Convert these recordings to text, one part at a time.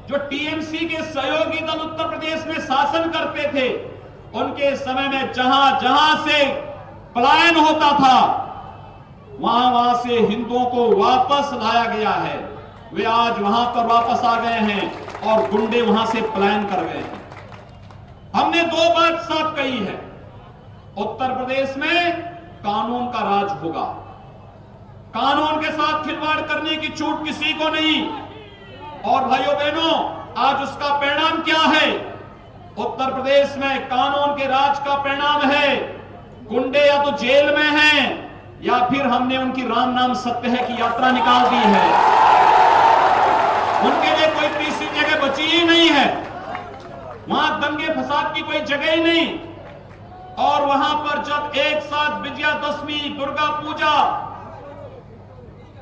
जो टीएमसी के सहयोगी दल उत्तर प्रदेश में शासन करते थे, उनके समय में जहां जहां से पलायन होता था, वहां वहां से हिंदुओं को वापस लाया गया है। वे आज वहां पर वापस आ गए हैं और गुंडे वहां से पलायन कर गए हैं। हमने दो बात साफ कही है, उत्तर प्रदेश में कानून का राज होगा, कानून के साथ खिलवाड़ करने की छूट किसी को नहीं। और भाइयों बहनों, आज उसका परिणाम क्या है? उत्तर प्रदेश में कानून के राज का परिणाम है गुंडे या तो जेल में हैं या फिर हमने उनकी राम नाम सत्य है की यात्रा निकाल दी है। उनके लिए कोई तीसरी जगह बची ही नहीं है, वहां दंगे फसाद की कोई जगह ही नहीं। और वहां पर जब एक साथ विजयादशमी, दुर्गा पूजा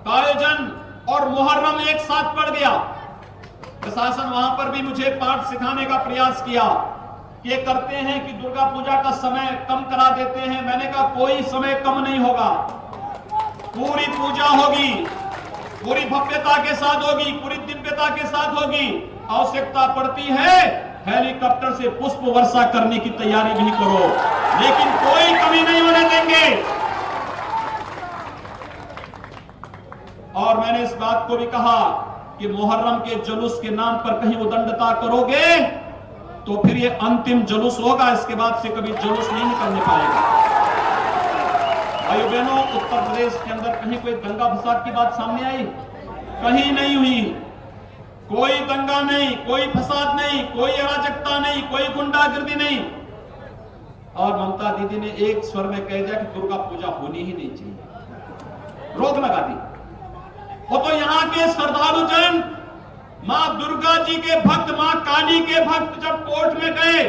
का आयोजन और मुहर्रम एक साथ पड़ गया, प्रशासन वहां पर भी मुझे पाठ सिखाने का प्रयास किया कि ये करते हैं कि दुर्गा पूजा का समय कम करा देते हैं। मैंने कहा कोई समय कम नहीं होगा, पूरी पूजा होगी, पूरी भव्यता के साथ होगी, पूरी दिव्यता के साथ होगी। आवश्यकता पड़ती है हेलीकॉप्टर से पुष्प वर्षा करने की तैयारी भी करो, लेकिन कोई कमी नहीं होने देंगे। और मैंने इस बात को भी कहा कि मुहर्रम के जुलूस के नाम पर कहीं उदंडता करोगे तो फिर ये अंतिम जुलूस होगा, इसके बाद से कभी जुलूस नहीं निकलने पाएगा। भाइयों बहनों, उत्तर प्रदेश के अंदर कहीं कोई दंगा फसाद की बात सामने आई? कहीं नहीं हुई। कोई दंगा नहीं, कोई फसाद नहीं, कोई अराजकता नहीं, कोई गुंडागर्दी नहीं। और ममता दीदी ने एक स्वर में कह दिया कि दुर्गा पूजा होनी ही नहीं चाहिए, रोक लगा दी। वो तो यहां के श्रद्धालु जन मां दुर्गा जी के भक्त, मां काली के भक्त जब कोर्ट में गए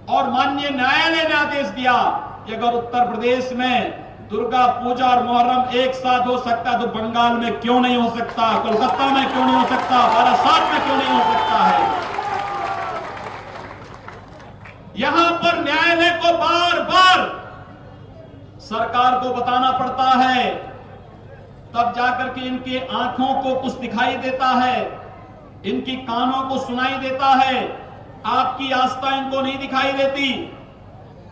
और माननीय न्यायालय ने आदेश दिया कि अगर उत्तर प्रदेश में दुर्गा पूजा और मुहर्रम एक साथ हो सकता है तो बंगाल में क्यों नहीं हो सकता, कोलकाता में क्यों नहीं हो सकता, बारासात में क्यों नहीं हो सकता है। यहां पर न्यायालय को बार बार सरकार को बताना पड़ता है, तब जाकर के इनकी आंखों को कुछ दिखाई देता है, इनकी कानों को सुनाई देता है। आपकी आस्था इनको नहीं दिखाई देती,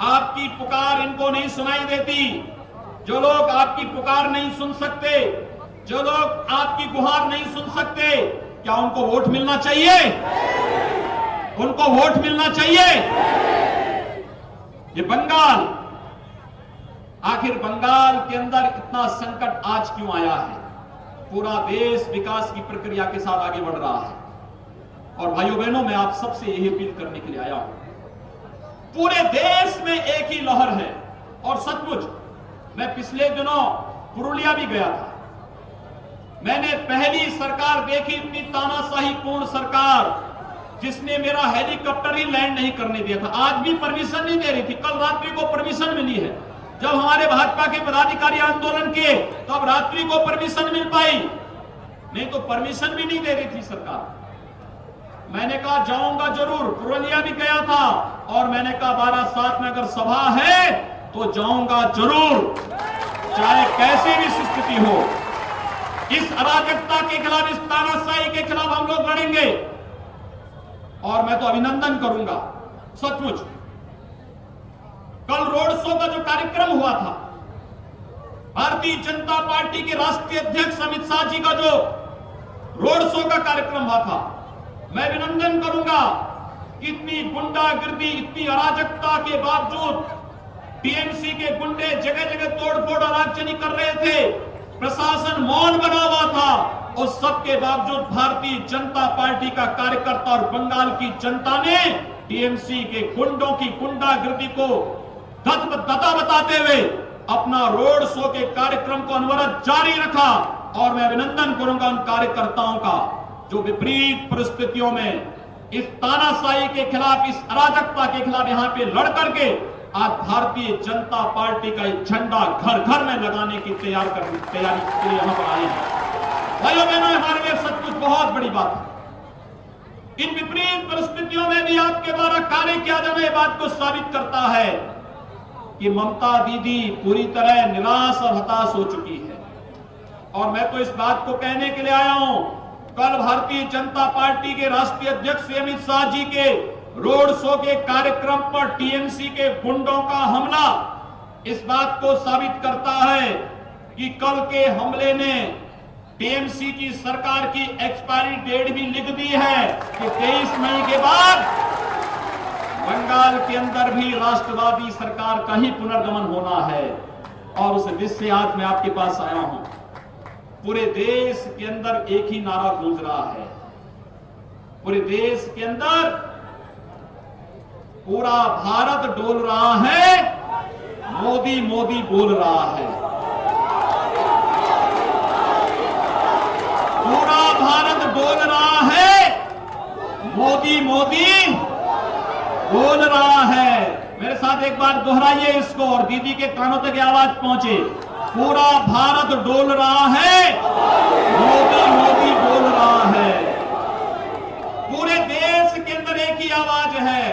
आपकी पुकार इनको नहीं सुनाई देती। जो लोग आपकी पुकार नहीं सुन सकते, जो लोग आपकी गुहार नहीं सुन सकते, क्या उनको वोट मिलना चाहिए? उनको वोट मिलना चाहिए? ये बंगाल, आखिर बंगाल के अंदर इतना संकट आज क्यों आया है? पूरा देश विकास की प्रक्रिया के साथ आगे बढ़ रहा है। और भाइयों बहनों, मैं आप सबसे यही अपील करने के लिए आया हूं। पूरे देश में एक ही लहर है। और सचमुच मैं पिछले दिनों पुरुलिया भी गया था। मैंने पहली सरकार देखी, इतनी तानाशाही पूर्ण सरकार, जिसने मेरा हेलीकॉप्टर ही लैंड नहीं करने दिया था। आज भी परमिशन नहीं दे रही थी, कल रात्रि को परमिशन मिली है। जब हमारे भाजपा के पदाधिकारी आंदोलन किए तो अब रात्रि को परमिशन मिल पाई, नहीं तो परमिशन भी नहीं दे रही थी सरकार। मैंने कहा जाऊंगा जरूर, पुरुलिया भी गया था और मैंने कहा बारासात में अगर सभा है तो जाऊंगा जरूर, चाहे कैसी भी स्थिति हो। इस अराजकता के खिलाफ, इस तानाशाही के खिलाफ हम लोग लड़ेंगे। और मैं तो अभिनंदन करूंगा सचमुच, कल रोड शो का जो कार्यक्रम हुआ था, भारतीय जनता पार्टी के राष्ट्रीय अध्यक्ष अमित शाह जी का जो रोड शो का कार्यक्रम हुआ था, मैं अभिनंदन करूंगा। इतनी गुंडागर्दी, इतनी अराजकता के बावजूद टीएमसी के गुंडे जगह जगह तोड़फोड़ अराजकता कर रहे थे, प्रशासन मौन बना हुआ था। उस सब के बावजूद भारतीय जनता पार्टी का कार्यकर्ता और बंगाल की जनता ने टीएमसी के गुंडों की गुंडागर्दी को दत्ता बताते हुए अपना रोड शो के कार्यक्रम को अनवरत जारी रखा। और मैं अभिनंदन करूंगा उन कार्यकर्ताओं का जो विपरीत परिस्थितियों में इस तानाशाही के खिलाफ, इस अराजकता के खिलाफ यहां पे लड़ करके आज भारतीय जनता पार्टी का झंडा घर घर में लगाने की तैयारी के लिए यहां पर आए हैं। भाइयों बहनों, हमारे लिए सचमुच बहुत बड़ी बात है। इन विपरीत परिस्थितियों में भी आपके द्वारा कार्य किया जाना यह बात को साबित करता है कि ममता दीदी पूरी तरह निराश और हताश हो चुकी है। और मैं तो इस बात को कहने के लिए आया हूं कल भारतीय जनता पार्टी के राष्ट्रीय अध्यक्ष अमित शाह जी के रोड शो के कार्यक्रम पर टीएमसी के गुंडों का हमला इस बात को साबित करता है कि कल के हमले ने टीएमसी की सरकार की एक्सपायरी डेट भी लिख दी है कि 23 मई के बाद बंगाल के अंदर भी राष्ट्रवादी सरकार का ही पुनर्गमन होना है। और उस उद्देश्य से आज मैं आपके पास आया हूं। पूरे देश के अंदर एक ही नारा गूंज रहा है, पूरे देश के अंदर पूरा भारत डोल रहा है, मोदी मोदी बोल रहा है। पूरा भारत डोल रहा है, मोदी मोदी बोल रहा है। मेरे साथ एक बार दोहराइए इसको और दीदी के कानों तक आवाज पहुंचे। पूरा भारत डोल रहा है, मोदी मोदी बोल रहा है। पूरे देश के अंदर एक ही आवाज है,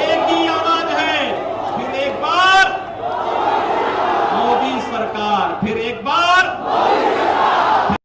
एक ही आवाज है। फिर एक बार मोदी सरकार, फिर एक बार